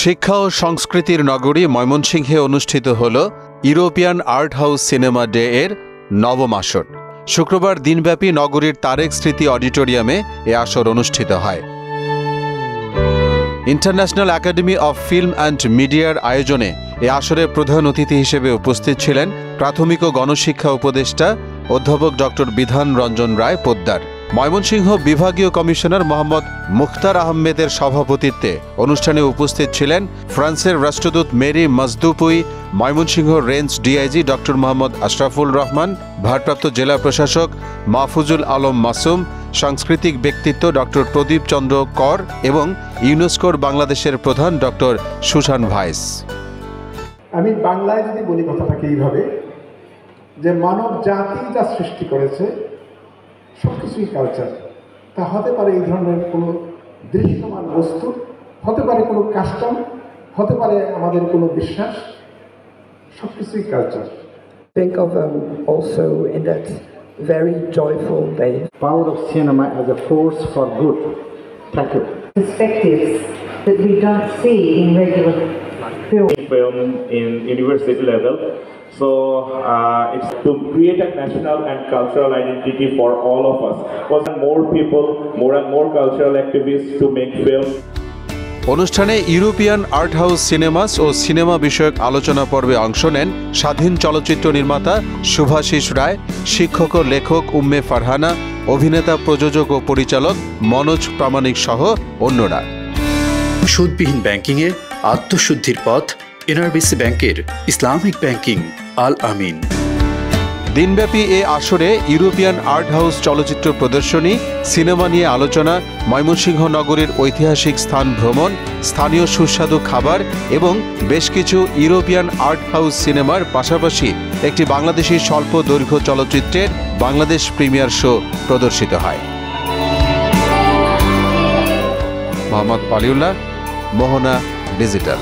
শিক্ষা ও সংস্কৃতির নগরী ময়মনসিংহে অনুষ্ঠিত হল European art house cinema day এর নবম আসর। শুক্রবার দিনব্যাপী নগরীর তারেক স্মৃতি অডিটোরিয়ামে এ আসর অনুষ্ঠিত হয়। International academy of film and মিডিয়ার আয়োজনে এ আসরে প্রধান অতিথি হিসেবে উপস্থিত ছিলেন প্রাথমিক ও গণশিক্ষা উপদেষ্টা অধ্যাপক ডক্টর বিধান রঞ্জন রায় পোদ্দার। ময়মনসিংহ বিভাগীয় কমিশনার মোহাম্মদ মুখতার আহমেদের সভাপতিত্বে অনুষ্ঠানে উপস্থিত ছিলেন ফ্রান্সের রাষ্ট্রদূত Marie Masdupuy, Mymensingh range DIG doctor Mohammad Ashraful Rahman, ভারপ্রাপ্ত জেলা প্রশাসক মাহফুজুল আলম মাসুম, সাংস্কৃতিক ব্যক্তিত্ব ডক্টর প্রদীপ চন্দ্র কর এবং ইউনেস্কোর বাংলাদেশের প্রধান ডক্টর সুশান ভাইস। আমি বাংলায় যদি বলি কথাটাকে এইভাবে, যে মানব জাতি যা সৃষ্টি করেছে সবকিছুই কালচার। তা হতে পারে এই ধরনের কোনো দৃশ্যমান বস্তু, হতে পারে কোনো কাস্টম, হতে পারে আমাদের কোনো বিশ্বাস, সবকিছুই culture. Think of also in that very joyful day. Power of cinema as a force for good. Thank you. Perspectives that we don't see in regular film in university level. So it's to create a national and cultural identity for all of us. Because more people, more and more cultural activists to make film. অনুষ্ঠানে European art house cinemas ও cinema বিষয়ক আলোচনা পর্বে অংশ নেন স্বাধীন চলচ্চিত্র নির্মাতা শুভাশিস রায়, শিক্ষক ও লেখক উম্মে ফারহানা, অভিনেতা, প্রযোজক ও পরিচালক মনোজ প্রামাণিক সহ অন্যরা। সুদবিহীন ব্যাংকিংয়ে আত্মশুদ্ধির পথ এনআরবিসি ব্যাংকের ইসলামিক ব্যাংকিং আল আমিন। দিনব্যাপী এ আসরে ইউরোপিয়ান আর্ট হাউস চলচ্চিত্র প্রদর্শনী, সিনেমা নিয়ে আলোচনা, ময়মনসিংহ নগরীর ঐতিহাসিক স্থান ভ্রমণ, স্থানীয় সুস্বাদু খাবার এবং বেশ কিছু ইউরোপিয়ান আর্ট হাউস সিনেমার পাশাপাশি একটি বাংলাদেশি স্বল্প দৈর্ঘ্য চলচ্চিত্রের বাংলাদেশ প্রিমিয়ার শো প্রদর্শিত হয়। মোহাম্মদ পালিউল্লাহ, মোহনা ডিজিটাল।